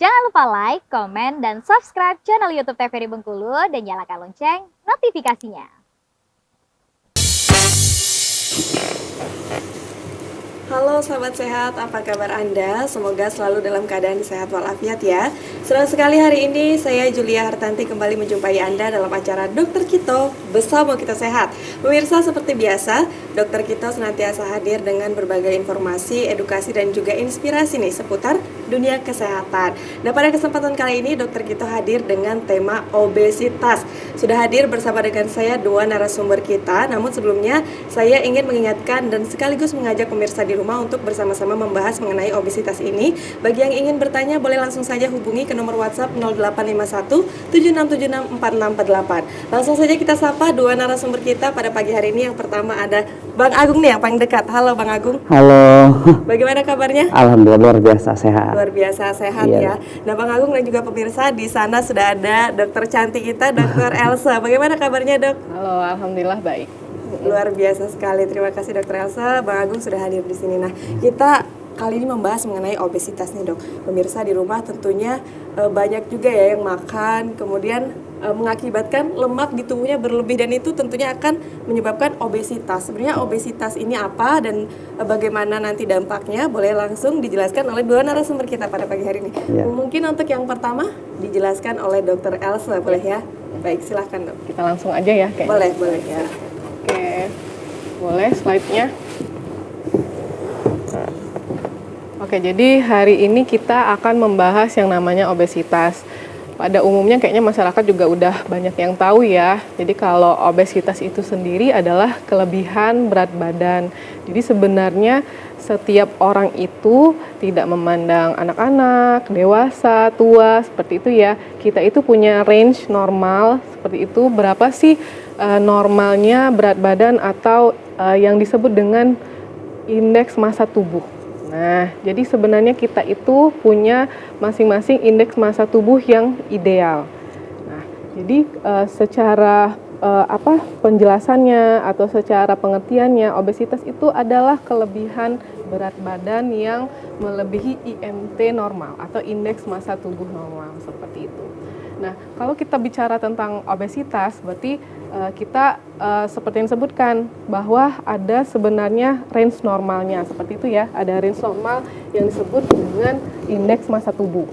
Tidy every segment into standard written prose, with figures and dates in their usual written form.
Jangan lupa like, komen, dan subscribe channel YouTube TVRI Bengkulu dan nyalakan lonceng notifikasinya. Halo sahabat sehat, apa kabar Anda? Semoga selalu dalam keadaan sehat walafiat ya. Senang sekali hari ini saya Julia Hartanti kembali menjumpai Anda dalam acara Dokter Kito Bersama Kita Sehat. Pemirsa, seperti biasa, Dokter Kito senantiasa hadir dengan berbagai informasi, edukasi, dan juga inspirasi nih seputar dunia kesehatan. Nah, pada kesempatan kali ini Dokter Kito hadir dengan tema obesitas. Sudah hadir bersama dengan saya dua narasumber kita. Namun sebelumnya saya ingin mengingatkan dan sekaligus mengajak pemirsa di rumah untuk bersama-sama membahas mengenai obesitas ini. Bagi yang ingin bertanya boleh langsung saja hubungi ke nomor WhatsApp 0851 7676 4648. Langsung saja kita sapa dua narasumber kita pada pagi hari ini. Yang pertama ada Bang Agung nih yang paling dekat. Halo Bang Agung. Halo. Bagaimana kabarnya? Alhamdulillah luar biasa sehat. Luar biasa sehat ya. Nah Bang Agung dan juga pemirsa, di sana sudah ada dokter cantik kita, Dokter Elsa. Bagaimana kabarnya Dok? Halo, alhamdulillah baik. Luar biasa sekali. Terima kasih Dokter Elsa. Bang Agung sudah hadir di sini. Nah kita kali ini membahas mengenai obesitas nih Dok. Pemirsa di rumah tentunya banyak juga ya yang makan, kemudian mengakibatkan lemak di tubuhnya berlebih dan itu tentunya akan menyebabkan obesitas. Sebenarnya obesitas ini apa dan bagaimana nanti dampaknya boleh langsung dijelaskan oleh dua narasumber kita pada pagi hari ini. Ya. Mungkin untuk yang pertama dijelaskan oleh Dokter Elsa, boleh ya? Baik, silahkan Dok. Kita langsung aja ya kayaknya. Boleh ya. Oke, boleh slide-nya. Oke, jadi hari ini kita akan membahas yang namanya obesitas. Pada umumnya kayaknya masyarakat juga udah banyak yang tahu ya. Jadi kalau obesitas itu sendiri adalah kelebihan berat badan. Jadi sebenarnya setiap orang itu tidak memandang anak-anak, dewasa, tua, seperti itu ya. Kita itu punya range normal seperti itu. Berapa sih normalnya berat badan atau yang disebut dengan indeks massa tubuh. Nah, jadi sebenarnya kita itu punya masing-masing indeks massa tubuh yang ideal. Nah, jadi secara penjelasannya atau secara pengertiannya, obesitas itu adalah kelebihan berat badan yang melebihi IMT normal atau indeks massa tubuh normal seperti itu. Nah, kalau kita bicara tentang obesitas, berarti kita seperti yang disebutkan bahwa ada sebenarnya range normalnya seperti itu ya. Ada range normal yang disebut dengan indeks massa tubuh.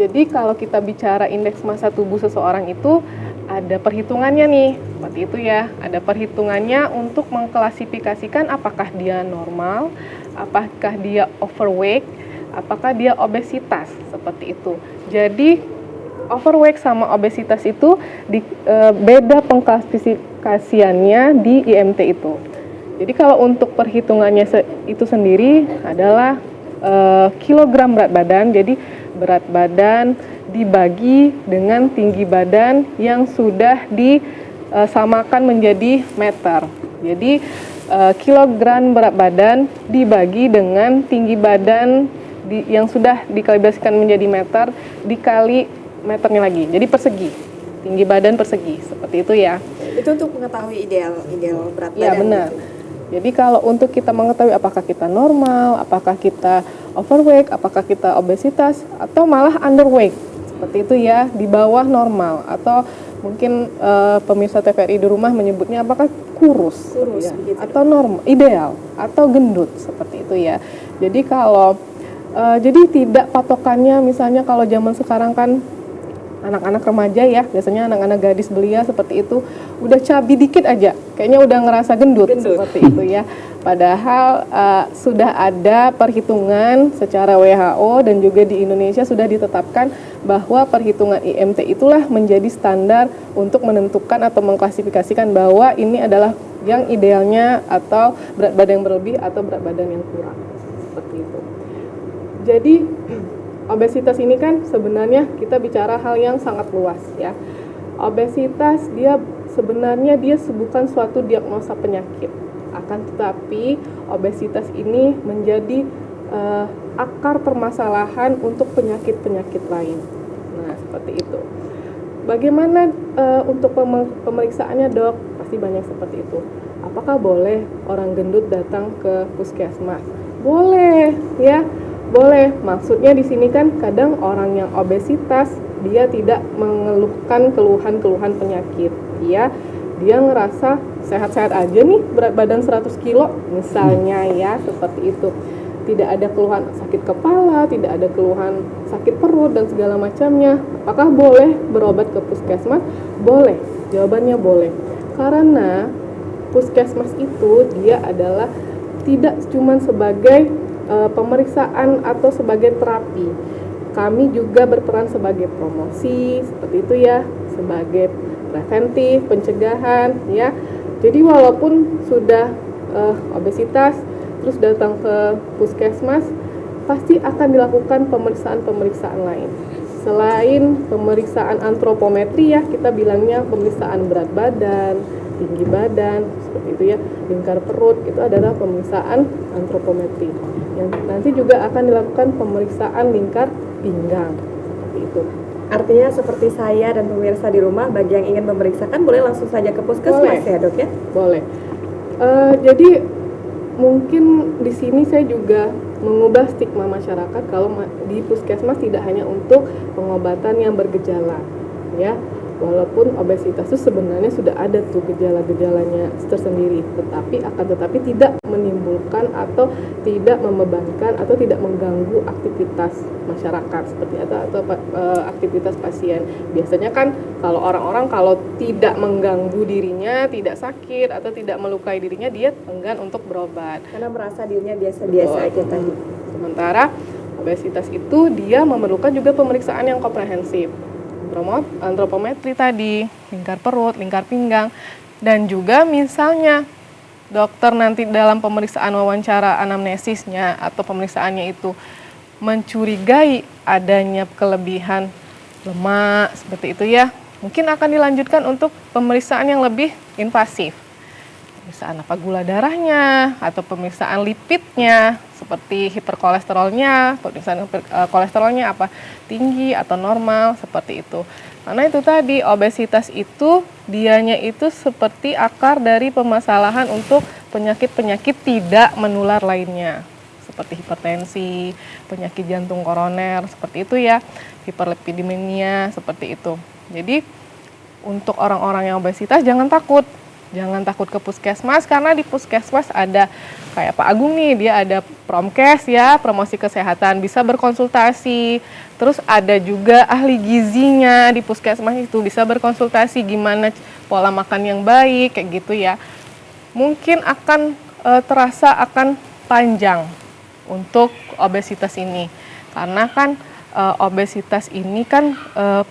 Jadi kalau kita bicara indeks massa tubuh seseorang itu ada perhitungannya nih, seperti itu ya. Ada perhitungannya untuk mengklasifikasikan apakah dia normal, apakah dia overweight, apakah dia obesitas, seperti itu. Jadi overweight sama obesitas itu beda pengklasifikasiannya di IMT itu. Jadi kalau untuk perhitungannya itu sendiri adalah kilogram berat badan. Jadi berat badan dibagi dengan tinggi badan yang sudah disamakan menjadi meter. Jadi kilogram berat badan dibagi dengan tinggi badan yang sudah dikalibrasikan menjadi meter dikali meternya lagi, jadi persegi, tinggi badan persegi, seperti itu ya. Itu untuk mengetahui ideal berat badan. Ya benar. Jadi kalau untuk kita mengetahui apakah kita normal, apakah kita overweight, apakah kita obesitas, atau malah underweight, seperti itu ya, di bawah normal, atau mungkin pemirsa TVRI di rumah menyebutnya apakah kurus ya, atau normal, ideal, atau gendut, seperti itu ya. Jadi kalau jadi tidak patokannya, misalnya kalau zaman sekarang kan anak-anak remaja ya, biasanya anak-anak gadis belia seperti itu, udah cabi dikit aja, kayaknya udah ngerasa gendut. Seperti itu ya. Padahal sudah ada perhitungan secara WHO dan juga di Indonesia sudah ditetapkan bahwa perhitungan IMT itulah menjadi standar untuk menentukan atau mengklasifikasikan bahwa ini adalah yang idealnya atau berat badan yang berlebih atau berat badan yang kurang. Seperti itu. Jadi obesitas ini kan sebenarnya kita bicara hal yang sangat luas ya. Obesitas sebenarnya bukan suatu diagnosa penyakit. Akan tetapi obesitas ini menjadi akar permasalahan untuk penyakit-penyakit lain. Nah, seperti itu. Bagaimana untuk pemeriksaannya, Dok? Pasti banyak seperti itu. Apakah boleh orang gendut datang ke puskesmas? Boleh, ya. Boleh, maksudnya di sini kan kadang orang yang obesitas dia tidak mengeluhkan keluhan-keluhan penyakit. Dia ngerasa sehat-sehat aja nih, berat badan 100 kilo misalnya ya, seperti itu. Tidak ada keluhan sakit kepala, tidak ada keluhan sakit perut dan segala macamnya. Apakah boleh berobat ke puskesmas? Boleh, jawabannya boleh. Karena puskesmas itu dia adalah tidak cuma sebagai pemeriksaan atau sebagai terapi. Kami juga berperan sebagai promosi, seperti itu ya, sebagai preventif, pencegahan ya. Jadi walaupun sudah obesitas terus datang ke puskesmas, pasti akan dilakukan pemeriksaan-pemeriksaan lain. Selain pemeriksaan antropometri ya, kita bilangnya pemeriksaan berat badan, tinggi badan, seperti itu ya, lingkar perut, itu adalah pemeriksaan antropometri. Yang nanti juga akan dilakukan pemeriksaan lingkar pinggang, seperti itu. Artinya seperti saya dan pemirsa di rumah, bagi yang ingin memeriksakan boleh langsung saja ke puskesmas ya dok ya? Boleh. Jadi mungkin di sini saya juga mengubah stigma masyarakat kalau di puskesmas tidak hanya untuk pengobatan yang bergejala, ya. Walaupun obesitas itu sebenarnya sudah ada tuh gejala-gejalanya tersendiri, tetapi tidak menimbulkan atau tidak membebankan atau tidak mengganggu aktivitas masyarakat seperti atau aktivitas pasien. Biasanya kan kalau orang-orang kalau tidak mengganggu dirinya, tidak sakit atau tidak melukai dirinya, dia enggan untuk berobat. Karena merasa dirinya biasa-biasa aja tadi. Sementara obesitas itu dia memerlukan juga pemeriksaan yang komprehensif. Antropometri tadi, lingkar perut, lingkar pinggang, dan juga misalnya dokter nanti dalam pemeriksaan wawancara anamnesisnya atau pemeriksaannya itu mencurigai adanya kelebihan lemak seperti itu ya, mungkin akan dilanjutkan untuk pemeriksaan yang lebih invasif. Pemeriksaan apa gula darahnya atau pemeriksaan lipidnya seperti hiperkolesterolnya, pemeriksaan kolesterolnya apa tinggi atau normal seperti itu. Karena itu tadi obesitas itu dianya itu seperti akar dari permasalahan untuk penyakit-penyakit tidak menular lainnya seperti hipertensi, penyakit jantung koroner seperti itu ya, hiperlipidemia seperti itu. Jadi untuk orang-orang yang obesitas jangan takut ke puskesmas, karena di puskesmas ada kayak Pak Agung nih, dia ada promkes ya, promosi kesehatan, bisa berkonsultasi. Terus ada juga ahli gizinya di puskesmas itu, bisa berkonsultasi gimana pola makan yang baik kayak gitu ya. Mungkin akan terasa akan panjang untuk obesitas ini, karena kan obesitas ini kan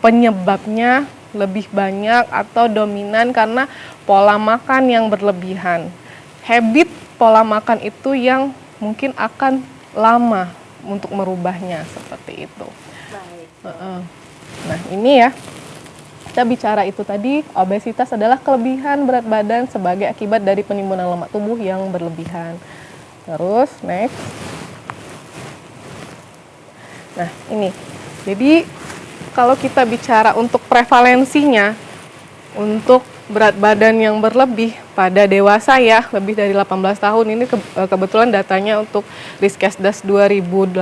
penyebabnya lebih banyak atau dominan karena pola makan yang berlebihan. Habit pola makan itu yang mungkin akan lama untuk merubahnya seperti itu. Nah ini ya, kita bicara itu tadi, obesitas adalah kelebihan berat badan sebagai akibat dari penimbunan lemak tubuh yang berlebihan. Terus next. Nah ini, jadi kalau kita bicara untuk prevalensinya untuk berat badan yang berlebih pada dewasa ya, lebih dari 18 tahun, ini kebetulan datanya untuk Riskesdas 2018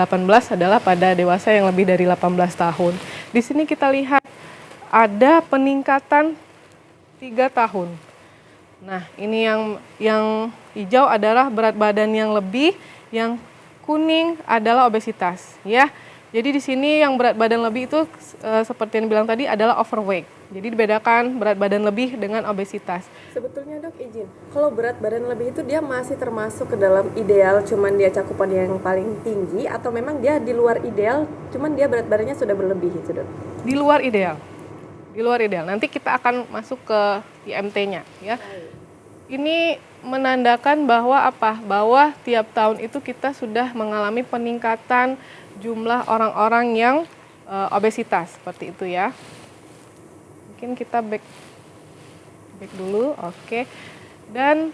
adalah pada dewasa yang lebih dari 18 tahun. Di sini kita lihat ada peningkatan 3 tahun. Nah, ini yang hijau adalah berat badan yang lebih, yang kuning adalah obesitas ya. Jadi di sini yang berat badan lebih itu seperti yang dibilang tadi adalah overweight. Jadi dibedakan berat badan lebih dengan obesitas. Sebetulnya dok izin, kalau berat badan lebih itu dia masih termasuk ke dalam ideal, cuman dia cakupan yang paling tinggi, atau memang dia di luar ideal, cuman dia berat badannya sudah berlebih itu dok? Di luar ideal. Di luar ideal. Nanti kita akan masuk ke IMT-nya ya. Ini menandakan bahwa apa? Bahwa tiap tahun itu kita sudah mengalami peningkatan jumlah orang-orang yang obesitas seperti itu ya. Mungkin kita back dulu, oke. Dan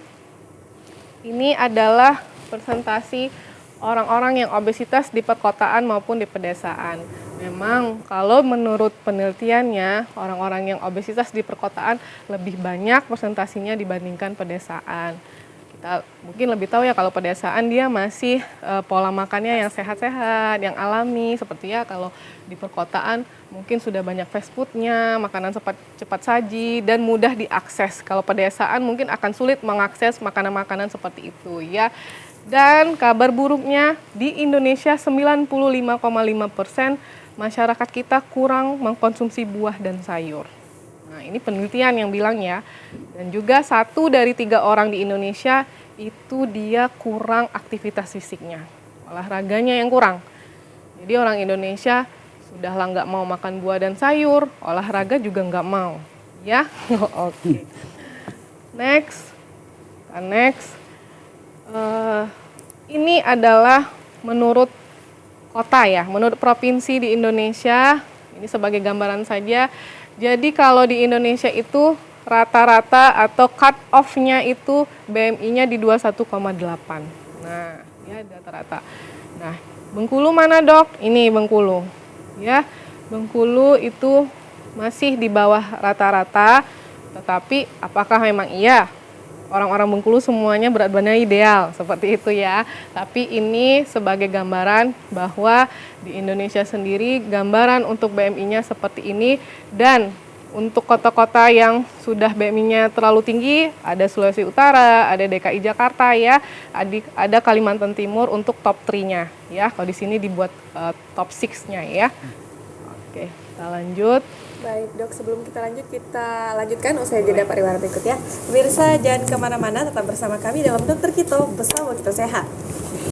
ini adalah presentasi orang-orang yang obesitas di perkotaan maupun di pedesaan. Memang kalau menurut penelitiannya, orang-orang yang obesitas di perkotaan lebih banyak presentasinya dibandingkan pedesaan. kita mungkin lebih tahu ya kalau pedesaan dia masih pola makannya yang sehat-sehat, yang alami, seperti ya kalau di perkotaan mungkin sudah banyak fast foodnya, makanan cepat saji dan mudah diakses. Kalau pedesaan mungkin akan sulit mengakses makanan-makanan seperti itu ya. Dan kabar buruknya di Indonesia 95,5% masyarakat kita kurang mengkonsumsi buah dan sayur. Nah, ini penelitian yang bilang ya. Dan juga 1 dari 3 orang di Indonesia itu dia kurang aktivitas fisiknya. Olahraganya yang kurang. Jadi orang Indonesia sudahlah nggak mau makan buah dan sayur, olahraga juga nggak mau. Ya, oke. Next. Ini adalah menurut kota ya, menurut provinsi di Indonesia. Ini sebagai gambaran saja. Jadi kalau di Indonesia itu rata-rata atau cut off-nya itu BMI-nya di 21,8. Nah, ya rata-rata. Nah, Bengkulu mana dok? Ini Bengkulu. Ya, Bengkulu itu masih di bawah rata-rata. Tetapi apakah memang iya? Orang-orang Bengkulu semuanya berat badannya ideal, seperti itu ya. Tapi ini sebagai gambaran bahwa di Indonesia sendiri gambaran untuk BMI-nya seperti ini. Dan untuk kota-kota yang sudah BMI-nya terlalu tinggi, ada Sulawesi Utara, ada DKI Jakarta ya, ada Kalimantan Timur untuk top 3-nya ya. Kalau di sini dibuat top 6-nya ya. Oke, kita lanjut. Baik dok, sebelum kita lanjutkan usai jeda pariwara berikut ya. Pemirsa jangan kemana-mana, tetap bersama kami dalam Dokter Kito bersama kita sehat.